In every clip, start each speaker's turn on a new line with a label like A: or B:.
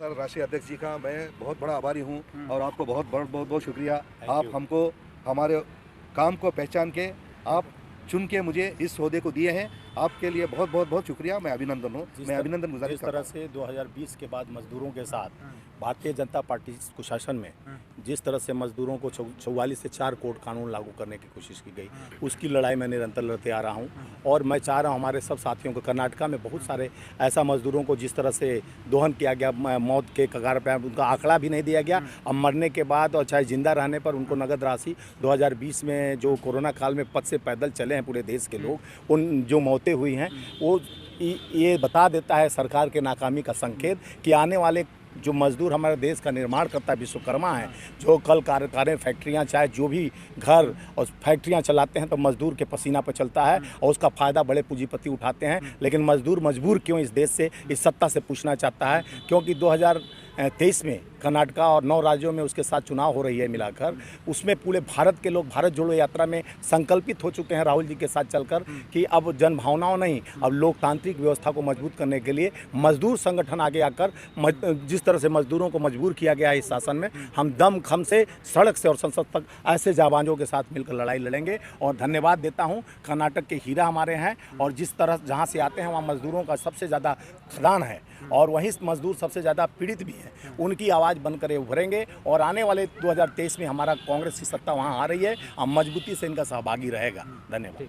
A: Sir, राष्ट्रीय अध्यक्ष जी का मैं बहुत बड़ा आभारी हूँ और आपको बहुत बहुत शुक्रिया। आप हमको हमारे काम को पहचान के आप चुन के मुझे इस ओहदे को दिए हैं। आपके लिए बहुत शुक्रिया। मैं अभिनंदन हूँ, मैं अभिनंदन गुजारिश
B: जिस तरह से 2020 के बाद मजदूरों के साथ भारतीय जनता पार्टी कुशासन में जिस तरह से मजदूरों को 44 से 4 कोड कानून लागू करने की कोशिश की गई, उसकी लड़ाई मैं निरंतर लड़ते आ रहा हूं। और मैं चाह रहा हूं हमारे सब साथियों को, कर्नाटका में बहुत सारे ऐसा मजदूरों को जिस तरह से दोहन किया गया, मौत के कगार पर, उनका आंकड़ा भी नहीं दिया गया। अब मरने के बाद और चाहे जिंदा रहने पर उनको नगद राशि 2020 में जो कोरोना काल में पद से पैदल चले हैं पूरे देश के लोग, उन जो मौतें हुई हैं वो ये बता देता है सरकार के नाकामी का संकेत कि आने वाले जो मजदूर हमारे देश का निर्माण करता है, विश्वकर्मा है, जो कल कारखाने, फैक्ट्रियां, चाहे जो भी घर और फैक्ट्रियां चलाते हैं, तो मजदूर के पसीना पर चलता है और उसका फ़ायदा बड़े पूंजीपति उठाते हैं। लेकिन मजदूर मजबूर क्यों इस देश से, इस सत्ता से पूछना चाहता है, क्योंकि 2023 में कर्नाटका और 9 राज्यों में उसके साथ चुनाव हो रही है मिलाकर, उसमें पूरे भारत के लोग भारत जोड़ो यात्रा में संकल्पित हो चुके हैं राहुल जी के साथ चलकर कि अब जनभावनाओं नहीं, अब लोकतांत्रिक व्यवस्था को मजबूत करने के लिए मजदूर संगठन आगे आकर जिस तरह से मजदूरों को मजबूर किया गया है इस शासन में, हम दम खम से सड़क से और संसद तक ऐसे जाबांजों के साथ मिलकर लड़ाई लड़ेंगे। और धन्यवाद देता हूँ, कर्नाटक के हीरा हमारे हैं और जिस तरह जहाँ से आते हैं वहाँ मजदूरों का सबसे ज़्यादा खदान है और वहीं मजदूर सबसे ज़्यादा पीड़ित भी हैं। उनकी आवाज़ बनकर उभरेंगे और आने वाले 2023 में हमारा कांग्रेस की सत्ता वहाँ आ रही है, हम मजबूती से इनका सहभागी रहेगा। धन्यवाद।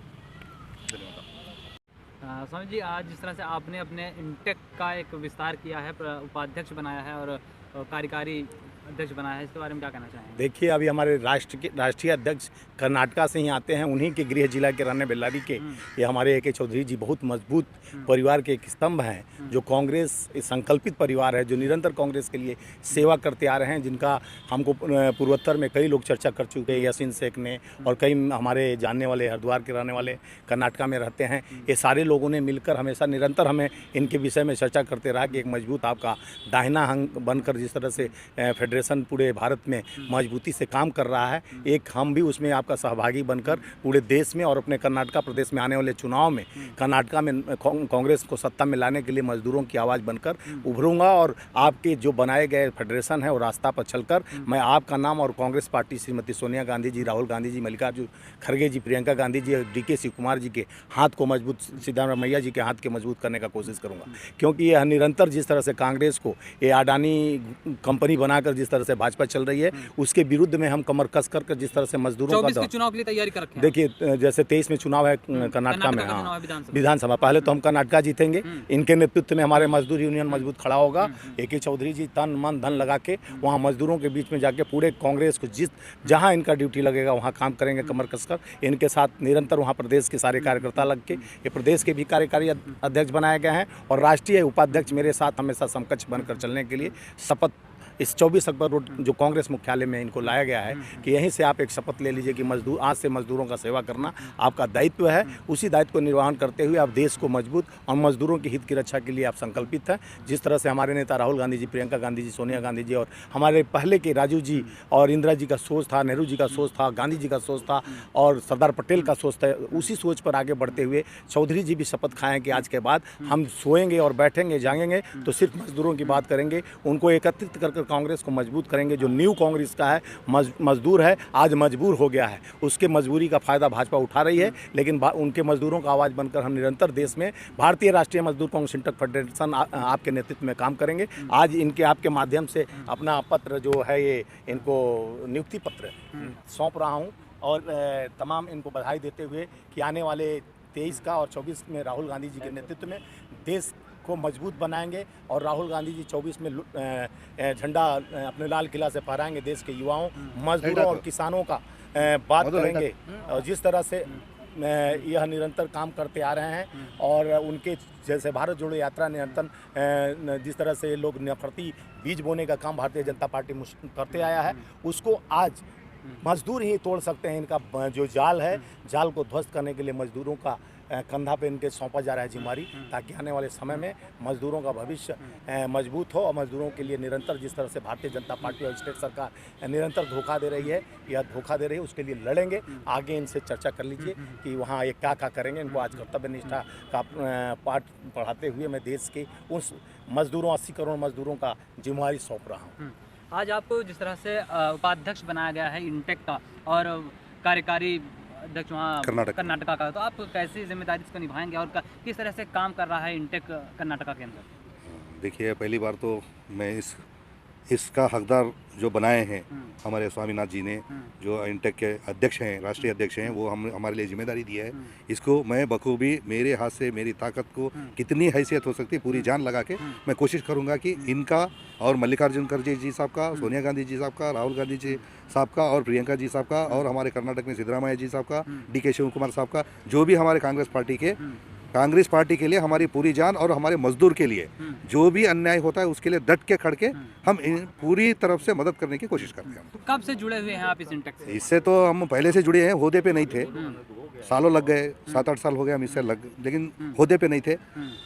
C: स्वामी जी, आज जिस तरह से आपने अपने इंटेक का एक विस्तार किया है, उपाध्यक्ष बनाया है और कार्यकारी अध्यक्ष बनाया है, इसके बारे में क्या कहना चाहेंगे?
B: देखिए, अभी हमारे राष्ट्रीय अध्यक्ष कर्नाटका से ही आते हैं, उन्हीं के गृह जिला के रहने बेल्लारी के ये हमारे ए के चौधरी जी बहुत मजबूत परिवार के एक स्तंभ हैं, जो कांग्रेस संकल्पित परिवार है, जो निरंतर कांग्रेस के लिए सेवा करते आ रहे हैं, जिनका हमको पूर्वोत्तर में कई लोग चर्चा कर चुके हैं, यासीन शेख ने और कई हमारे जानने वाले हरिद्वार के रहने वाले कर्नाटका में रहते हैं। ये सारे लोगों ने मिलकर हमेशा निरंतर हमें इनके विषय में चर्चा करते रहा कि एक मजबूत आपका दाहिना अंग बनकर जिस तरह से फेडरेशन पूरे भारत में मजबूती से काम कर रहा है, एक हम भी उसमें आपका सहभागी बनकर पूरे देश में और अपने कर्नाटका प्रदेश में आने वाले चुनाव में कर्नाटका में कांग्रेस को सत्ता में लाने के लिए मजदूरों की आवाज़ बनकर उभरूंगा। और आपके जो बनाए गए फेडरेशन है और रास्ता पर चलकर मैं आपका नाम और कांग्रेस पार्टी श्रीमती सोनिया गांधी जी, राहुल गांधी जी, मल्लिकार्जुन खड़गे जी, प्रियंका गांधी जी और DK शिव कुमार जी के हाथ को मजबूत, सिद्धारमैया जी के हाथ के मजबूत करने का कोशिश करूँगा। क्योंकि यह निरंतर जिस तरह से कांग्रेस को ये अडानी कंपनी बनाकर जिस तरह से भाजपा चल रही है, उसके विरुद्ध में हम कमर कस कर जिस तरह से मजदूरों का
C: चुनाव के लिए तैयारी कर रखे हैं।
B: देखिए, जैसे 23 में चुनाव है कर्नाटका में, हाँ, विधानसभा, पहले तो हम कर्नाटका जीतेंगे, इनके नेतृत्व में हमारे मजदूर यूनियन मजबूत खड़ा होगा। AK चौधरी जी तन मन धन लगा के वहाँ मजदूरों के बीच में जाके पूरे कांग्रेस को जहाँ इनका ड्यूटी लगेगा वहाँ काम करेंगे कमर कसकर। इनके साथ निरंतर वहाँ प्रदेश के सारे कार्यकर्ता लग के ये प्रदेश के भी कार्यकारी अध्यक्ष बनाए गए हैं और राष्ट्रीय उपाध्यक्ष मेरे साथ हमेशा समकक्ष बनकर चलने के लिए शपथ इस 24 अकबर रोड जो कांग्रेस मुख्यालय में इनको लाया गया है कि यहीं से आप एक शपथ ले लीजिए कि मजदूर आज से मजदूरों का सेवा करना आपका दायित्व है। उसी दायित्व को निर्वहन करते हुए आप देश को मजबूत और मजदूरों के हित की रक्षा के लिए आप संकल्पित हैं। जिस तरह से हमारे नेता राहुल गांधी जी, प्रियंका गांधी जी, सोनिया गांधी जी और हमारे पहले के राजीव जी और इंदिरा जी का सोच था, नेहरू जी का सोच था, गांधी जी का सोच था और सरदार पटेल का सोच था, उसी सोच पर आगे बढ़ते हुए चौधरी जी भी शपथ खाएँ कि आज के बाद हम सोएंगे और बैठेंगे जाएंगे तो सिर्फ मजदूरों की बात करेंगे, उनको एकत्रित कर कांग्रेस को मजबूत करेंगे। जो न्यू कांग्रेस का है, मजदूर है, आज मजबूर हो गया है, उसके मजबूरी का फायदा भाजपा उठा रही है, लेकिन उनके मजदूरों का आवाज़ बनकर हम निरंतर देश में भारतीय राष्ट्रीय मजदूर कांग्रेस इंटक फेडरेशन आपके नेतृत्व में काम करेंगे। आज इनके आपके माध्यम से अपना पत्र जो है ये इनको नियुक्ति पत्र सौंप रहा हूँ और तमाम इनको बधाई देते हुए कि आने वाले 23 का और 24 में राहुल गांधी जी के नेतृत्व में देश को मजबूत बनाएंगे और राहुल गांधी जी 24 में झंडा अपने लाल किला से फहराएंगे, देश के युवाओं, मजदूरों और किसानों का बात करेंगे और जिस तरह से यह निरंतर काम करते आ रहे हैं और उनके जैसे भारत जोड़ो यात्रा निरंतर जिस तरह से लोग नफरती बीज बोने का काम भारतीय जनता पार्टी करते आया है, उसको आज मजदूर ही तोड़ सकते हैं। इनका जो जाल है, जाल को ध्वस्त करने के लिए मजदूरों का कंधा पे इनके सौंपा जा रहा है जिम्मेदारी, ताकि आने वाले समय में मजदूरों का भविष्य मजबूत हो और मजदूरों के लिए निरंतर जिस तरह से भारतीय जनता पार्टी और स्टेट सरकार निरंतर धोखा दे रही है या धोखा दे रही है, उसके लिए लड़ेंगे। आगे इनसे चर्चा कर लीजिए कि वहाँ ये क्या क्या करेंगे। इनको आज कर्तव्य निष्ठा का पाठ पढ़ाते हुए मैं देश के उस मजदूरों 80 करोड़ मजदूरों का जिम्मेदारी सौंप रहा हूँ।
C: आज आपको जिस तरह से उपाध्यक्ष बनाया गया है इंटेक का और कार्यकारी अध्यक्ष वहाँ कर्नाटका का, तो आप कैसी जिम्मेदारी इसको निभाएंगे और किस तरह से काम कर रहा है इंटेक कर्नाटका के अंदर?
A: देखिए, पहली बार तो मैं इसका हकदार जो बनाए हैं हमारे स्वामीनाथ जी ने, जो इंटेक के अध्यक्ष हैं, राष्ट्रीय अध्यक्ष हैं, वो हमारे लिए जिम्मेदारी दी है। इसको मैं बखूबी मेरे हाथ से मेरी ताकत को कितनी हैसियत हो सकती है पूरी जान लगा के मैं कोशिश करूंगा कि इनका और मल्लिकार्जुन खड़गे जी साहब का, सोनिया गांधी जी साहब का, राहुल गांधी जी साहब का और प्रियंका जी साहब का और हमारे कर्नाटक में सिद्धरामैया जी साहब का, DK शिव कुमार साहब का, जो भी हमारे कांग्रेस पार्टी के लिए हमारी पूरी जान और हमारे मजदूर के लिए जो भी अन्याय होता है उसके लिए डट के खड़ के हम पूरी तरफ से मदद करने की कोशिश करते हैं।
C: तो कब से जुड़े हुए हैं आप इस इंटेक से?
A: इससे तो हम पहले से जुड़े हैं, होदे पे नहीं थे, सालों लग गए, 7-8 साल हो गए हम इससे लेकिन होदे पे नहीं थे।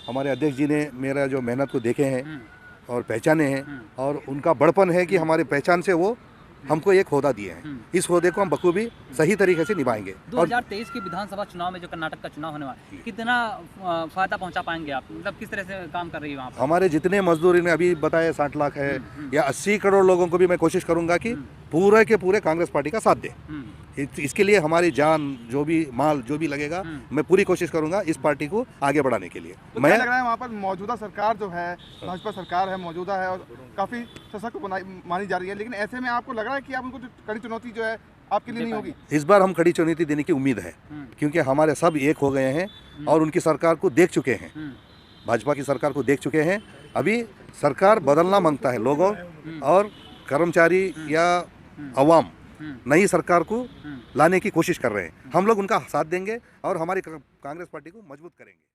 A: हमारे अध्यक्ष जी ने मेरा जो मेहनत को देखे हैं और पहचाने हैं और उनका बड़पन है कि हमारे पहचान से वो हमको एक होदा दिए हैं। इस होदे को हम बखूबी सही तरीके से निभाएंगे।
C: 2023 के विधानसभा चुनाव में जो कर्नाटक का चुनाव होने वाला है, कितना फायदा पहुंचा पाएंगे आप? मतलब किस तरह से काम कर रही है वहाँ पर?
A: हमारे जितने मजदूर इन्हें अभी बताया 60 लाख है या 80 करोड़ लोगों को भी मैं कोशिश करूंगा कि पूरे के पूरे कांग्रेस पार्टी का साथ दे। इसके लिए हमारी जान, जो भी माल, जो भी लगेगा, मैं पूरी कोशिश करूंगा इस पार्टी को आगे बढ़ाने के लिए।
D: तो क्या लग रहा है वहाँ पर मौजूदा सरकार जो है, भाजपा सरकार है मौजूदा है और काफ़ी सशक्त मानी जा रही है, लेकिन ऐसे में आपको लग रहा है कि आप उनको कड़ी चुनौती जो है आपके लिए नहीं होगी?
A: इस बार हम कड़ी चुनौती देने की उम्मीद है, क्योंकि हमारे सब एक हो गए हैं और उनकी सरकार को देख चुके हैं, भाजपा की सरकार को देख चुके हैं। अभी सरकार बदलना मांगता है लोगों और कर्मचारी या अवाम नई सरकार को लाने की कोशिश कर रहे हैं। हम लोग उनका साथ देंगे और हमारी कांग्रेस पार्टी को मजबूत करेंगे।